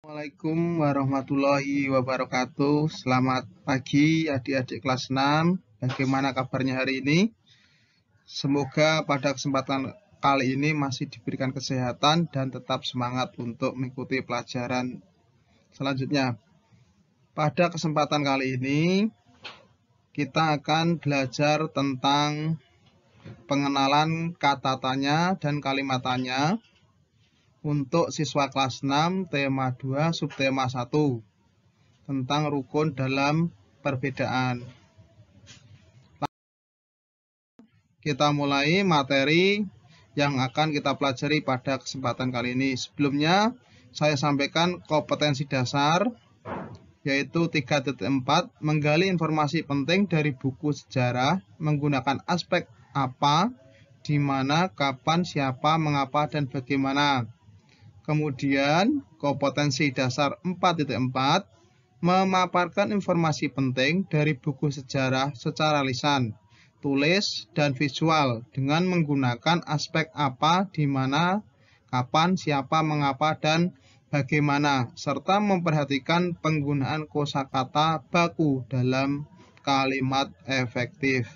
Assalamualaikum warahmatullahi wabarakatuh. Selamat pagi adik-adik kelas 6. Bagaimana kabarnya hari ini? Semoga pada kesempatan kali ini masih diberikan kesehatan dan tetap semangat untuk mengikuti pelajaran selanjutnya. Pada kesempatan kali ini kita akan belajar tentang pengenalan kata tanya dan kalimat tanya untuk siswa kelas 6 tema 2 subtema 1 tentang rukun dalam perbedaan. Kita mulai materi yang akan kita pelajari pada kesempatan kali ini. Sebelumnya saya sampaikan kompetensi dasar yaitu 3.4 menggali informasi penting dari buku sejarah menggunakan aspek apa, di mana, kapan, siapa, mengapa, dan bagaimana. Kemudian kompetensi dasar 4.4 memaparkan informasi penting dari buku sejarah secara lisan, tulis, dan visual dengan menggunakan aspek apa, di mana, kapan, siapa, mengapa, dan bagaimana, serta memperhatikan penggunaan kosakata baku dalam kalimat efektif.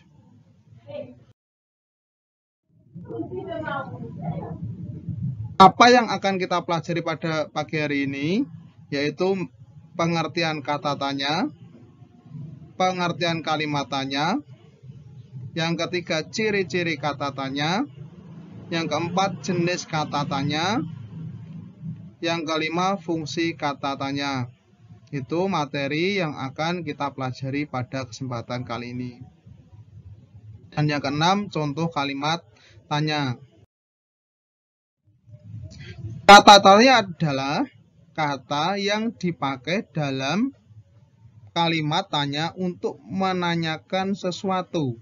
Apa yang akan kita pelajari pada pagi hari ini yaitu pengertian kata tanya, pengertian kalimat tanya, yang ketiga ciri-ciri kata tanya, yang keempat jenis kata tanya, yang kelima fungsi kata tanya. Itu materi yang akan kita pelajari pada kesempatan kali ini. Dan yang keenam contoh kalimat tanya. Kata tanya adalah kata yang dipakai dalam kalimat tanya untuk menanyakan sesuatu,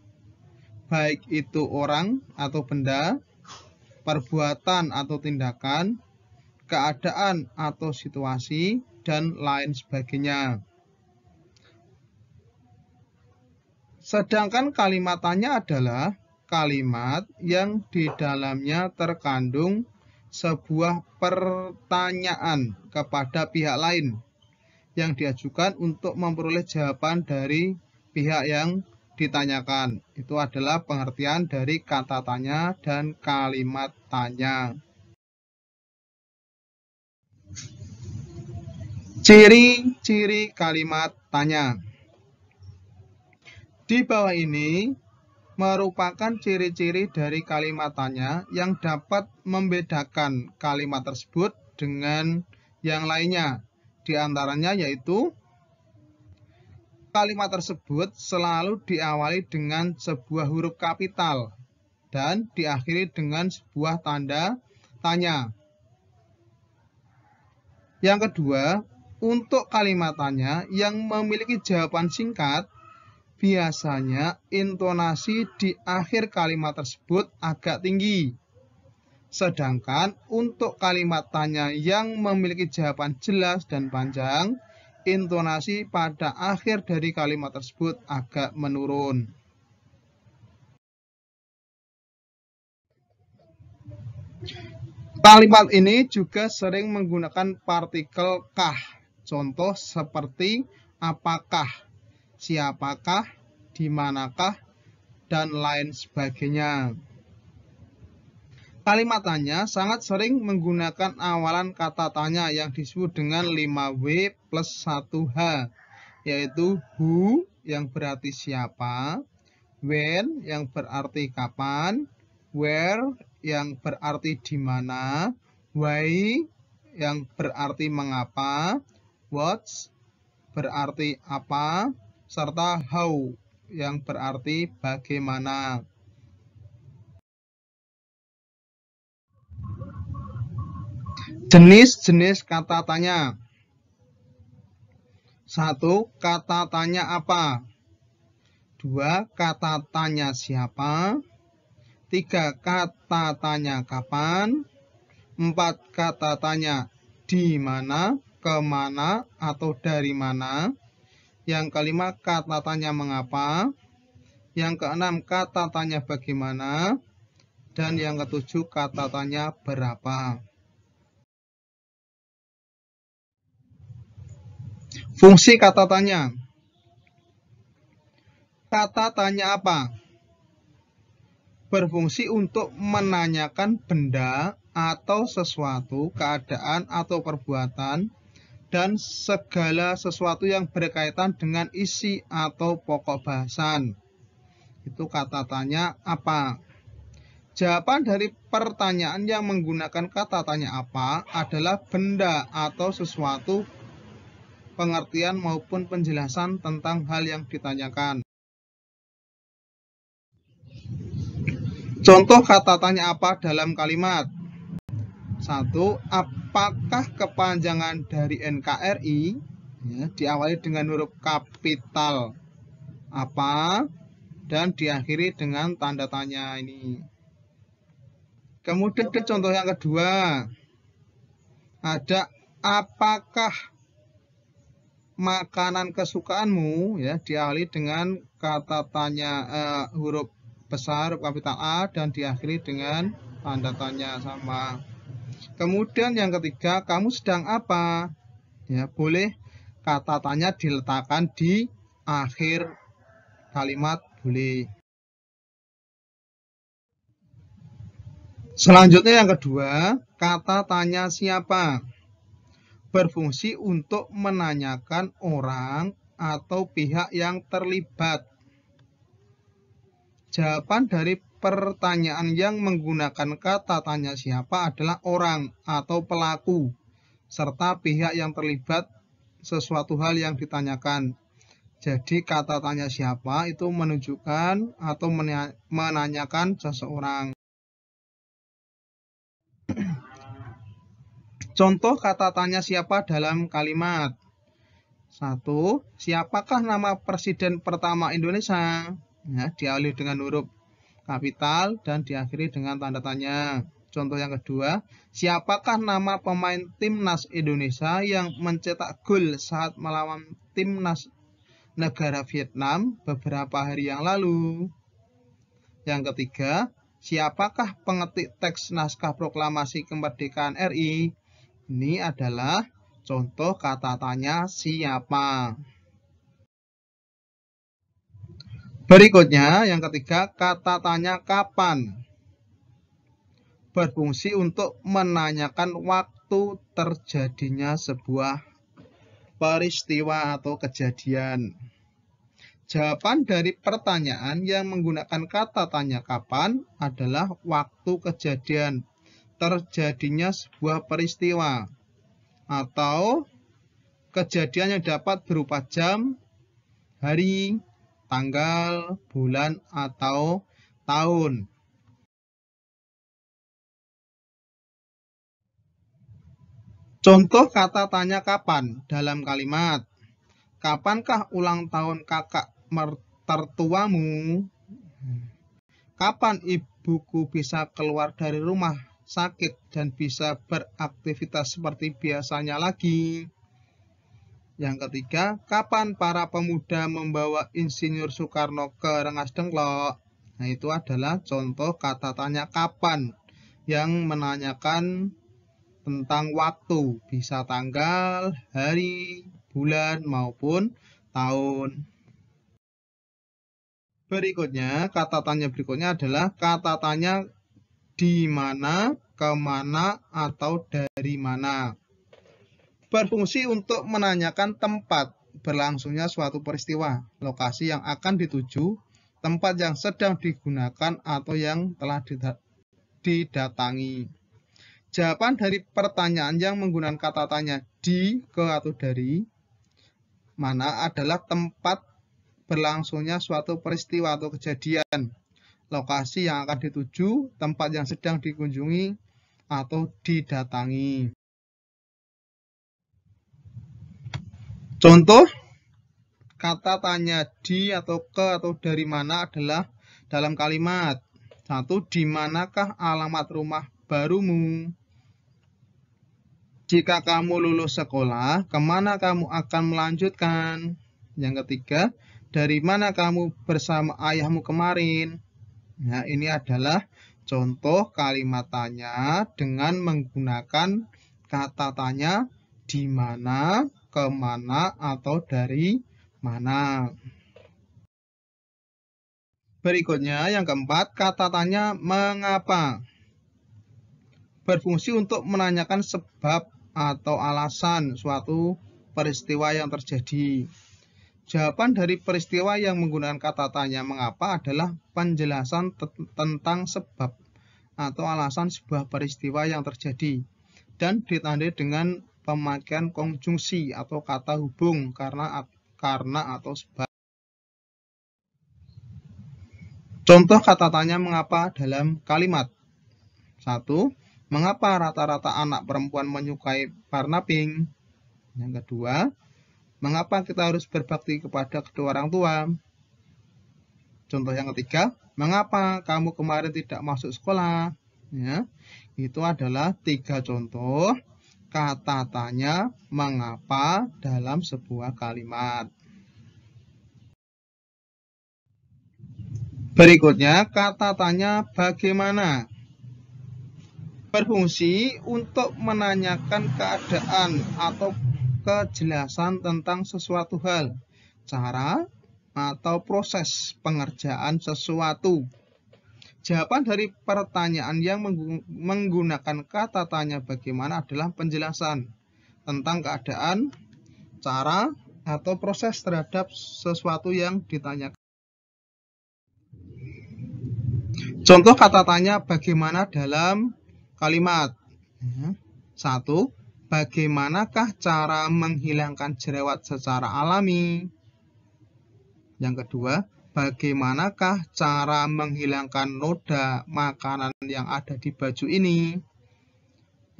baik itu orang atau benda, perbuatan atau tindakan, keadaan atau situasi, dan lain sebagainya. Sedangkan kalimat tanya adalah kalimat yang di dalamnya terkandung sebuah pertanyaan kepada pihak lain yang diajukan untuk memperoleh jawaban dari pihak yang ditanyakan. Itu adalah pengertian dari kata tanya dan kalimat tanya. Ciri-ciri kalimat tanya. Di bawah ini merupakan ciri-ciri dari kalimat tanya yang dapat membedakan kalimat tersebut dengan yang lainnya. Di antaranya yaitu kalimat tersebut selalu diawali dengan sebuah huruf kapital dan diakhiri dengan sebuah tanda tanya. Yang kedua, untuk kalimat tanya yang memiliki jawaban singkat, biasanya intonasi di akhir kalimat tersebut agak tinggi. Sedangkan untuk kalimat tanya yang memiliki jawaban jelas dan panjang, intonasi pada akhir dari kalimat tersebut agak menurun. Kalimat ini juga sering menggunakan partikel kah. Contoh seperti apakah, siapakah, dimanakah, dan lain sebagainya. Kalimat tanya sangat sering menggunakan awalan kata tanya yang disebut dengan 5W plus 1H, yaitu who yang berarti siapa, when yang berarti kapan, where yang berarti di mana, why yang berarti mengapa, what berarti apa, serta how yang berarti bagaimana. Jenis-jenis kata tanya. 1. Kata tanya apa? 2. Kata tanya siapa? 3. Kata tanya kapan? 4. Kata tanya di mana, kemana, atau dari mana? Yang kelima, kata tanya mengapa? Yang keenam, kata tanya bagaimana? Dan yang ketujuh, kata tanya berapa? Fungsi kata tanya. Kata tanya apa? Berfungsi untuk menanyakan benda atau sesuatu, keadaan atau perbuatan, dan segala sesuatu yang berkaitan dengan isi atau pokok bahasan. Itu kata tanya apa? Jawaban dari pertanyaan yang menggunakan kata tanya apa adalah benda atau sesuatu, pengertian maupun penjelasan tentang hal yang ditanyakan. Contoh kata tanya apa dalam kalimat. 1. Apakah kepanjangan dari NKRI? Ya, diawali dengan huruf kapital apa dan diakhiri dengan tanda tanya ini. Kemudian contoh yang kedua, ada apakah makanan kesukaanmu? Ya, diawali dengan kata tanya huruf besar, huruf kapital A dan diakhiri dengan tanda tanya sama. Kemudian yang ketiga, kamu sedang apa? Ya, boleh kata tanya diletakkan di akhir kalimat, boleh. Selanjutnya yang kedua, kata tanya siapa? Berfungsi untuk menanyakan orang atau pihak yang terlibat. Jawaban dari pertanyaan yang menggunakan kata tanya siapa adalah orang atau pelaku, serta pihak yang terlibat sesuatu hal yang ditanyakan. Jadi kata tanya siapa itu menunjukkan atau menanyakan seseorang. Contoh kata tanya siapa dalam kalimat. 1. Siapakah nama Presiden pertama Indonesia? Ya, diawali dengan huruf kapital dan diakhiri dengan tanda tanya. Contoh yang kedua, siapakah nama pemain timnas Indonesia yang mencetak gol saat melawan timnas negara Vietnam beberapa hari yang lalu? Yang ketiga, siapakah pengetik teks naskah proklamasi kemerdekaan RI? Ini adalah contoh kata tanya siapa. Berikutnya, yang ketiga, kata tanya kapan. Berfungsi untuk menanyakan waktu terjadinya sebuah peristiwa atau kejadian. Jawaban dari pertanyaan yang menggunakan kata tanya kapan adalah waktu kejadian terjadinya sebuah peristiwa atau kejadian yang dapat berupa jam, hari, tanggal, bulan, atau tahun. Contoh kata tanya kapan dalam kalimat. Kapankah ulang tahun kakak tertuamu? Kapan ibuku bisa keluar dari rumah sakit dan bisa beraktivitas seperti biasanya lagi? Yang ketiga, kapan para pemuda membawa Insinyur Soekarno ke Rengas Dengklok? Nah, itu adalah contoh kata tanya kapan yang menanyakan tentang waktu, bisa tanggal, hari, bulan, maupun tahun. Berikutnya, kata tanya berikutnya adalah kata tanya di mana, kemana, atau dari mana. Berfungsi untuk menanyakan tempat berlangsungnya suatu peristiwa, lokasi yang akan dituju, tempat yang sedang digunakan atau yang telah didatangi. Jawaban dari pertanyaan yang menggunakan kata tanya di, ke, atau dari mana adalah tempat berlangsungnya suatu peristiwa atau kejadian, lokasi yang akan dituju, tempat yang sedang dikunjungi atau didatangi. Contoh kata tanya di atau ke atau dari mana adalah dalam kalimat. 1. Di manakah alamat rumah barumu? Jika kamu lulus sekolah, kemana kamu akan melanjutkan? Yang ketiga, dari mana kamu bersama ayahmu kemarin? Nah, ini adalah contoh kalimat tanya dengan menggunakan kata tanya di mana, kemana, atau dari mana. Berikutnya yang keempat, kata tanya mengapa. Berfungsi untuk menanyakan sebab atau alasan suatu peristiwa yang terjadi. Jawaban dari peristiwa yang menggunakan kata tanya mengapa adalah penjelasan tentang sebab atau alasan sebuah peristiwa yang terjadi dan ditandai dengan pemakaian konjungsi atau kata hubung karena atau sebab. Contoh kata tanya mengapa dalam kalimat. 1. Mengapa rata-rata anak perempuan menyukai warna pink? Yang kedua, mengapa kita harus berbakti kepada kedua orang tua? Contoh yang ketiga, mengapa kamu kemarin tidak masuk sekolah? Ya, itu adalah 3 contoh kata tanya mengapa dalam sebuah kalimat. Berikutnya, kata tanya bagaimana. Berfungsi untuk menanyakan keadaan atau kejelasan tentang sesuatu hal, cara atau proses pengerjaan sesuatu. Jawaban dari pertanyaan yang menggunakan kata tanya bagaimana adalah penjelasan tentang keadaan, cara, atau proses terhadap sesuatu yang ditanyakan. Contoh kata tanya bagaimana dalam kalimat. 1. Bagaimanakah cara menghilangkan jerawat secara alami? Yang kedua, bagaimanakah cara menghilangkan noda makanan yang ada di baju ini?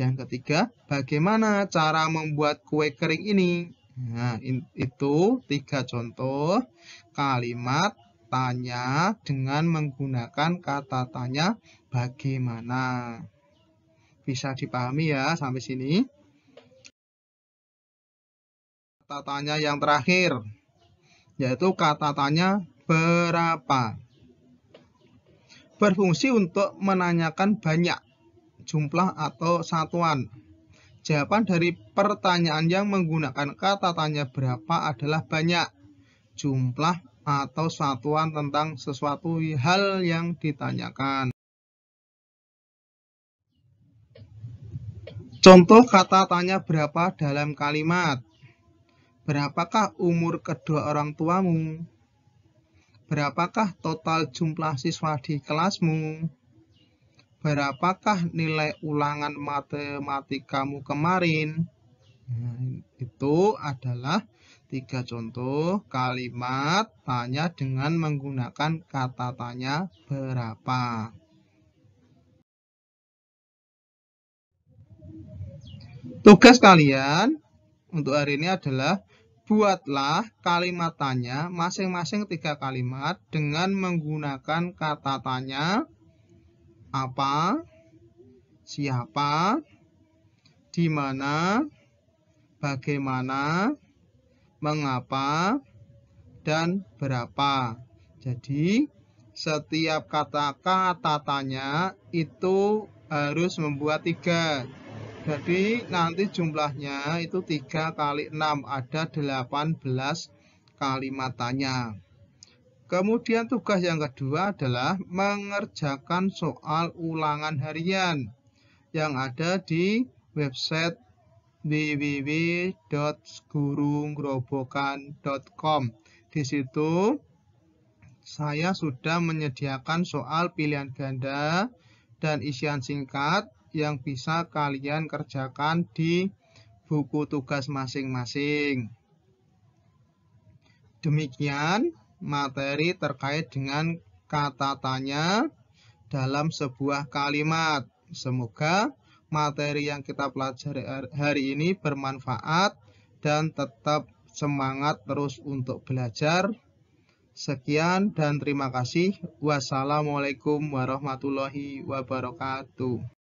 Yang ketiga, bagaimana cara membuat kue kering ini? Nah, itu 3 contoh kalimat tanya dengan menggunakan kata tanya bagaimana. Bisa dipahami ya sampai sini. Kata tanya yang terakhir, yaitu kata tanya berapa. Berfungsi untuk menanyakan banyak, jumlah atau satuan. Jawaban dari pertanyaan yang menggunakan kata tanya berapa adalah banyak, jumlah, atau satuan tentang sesuatu hal yang ditanyakan. Contoh kata tanya berapa dalam kalimat. Berapakah umur kedua orang tuamu? Berapakah total jumlah siswa di kelasmu? Berapakah nilai ulangan matematikamu kemarin? Nah, itu adalah 3 contoh kalimat tanya dengan menggunakan kata tanya berapa. Tugas kalian untuk hari ini adalah buatlah kalimat tanya masing-masing 3 kalimat dengan menggunakan kata tanya apa, siapa, di mana, bagaimana, mengapa, dan berapa. Jadi, setiap kata-kata tanya itu harus membuat 3. Jadi, nanti jumlahnya itu 3 kali 6, ada 18 kalimat tanya. Kemudian tugas yang kedua adalah mengerjakan soal ulangan harian yang ada di website www.gurugrobogan.com. Di situ saya sudah menyediakan soal pilihan ganda dan isian singkat yang bisa kalian kerjakan di buku tugas masing-masing. Demikian materi terkait dengan kata tanya dalam sebuah kalimat. Semoga materi yang kita pelajari hari ini bermanfaat dan tetap semangat terus untuk belajar. Sekian dan terima kasih. Wassalamualaikum warahmatullahi wabarakatuh.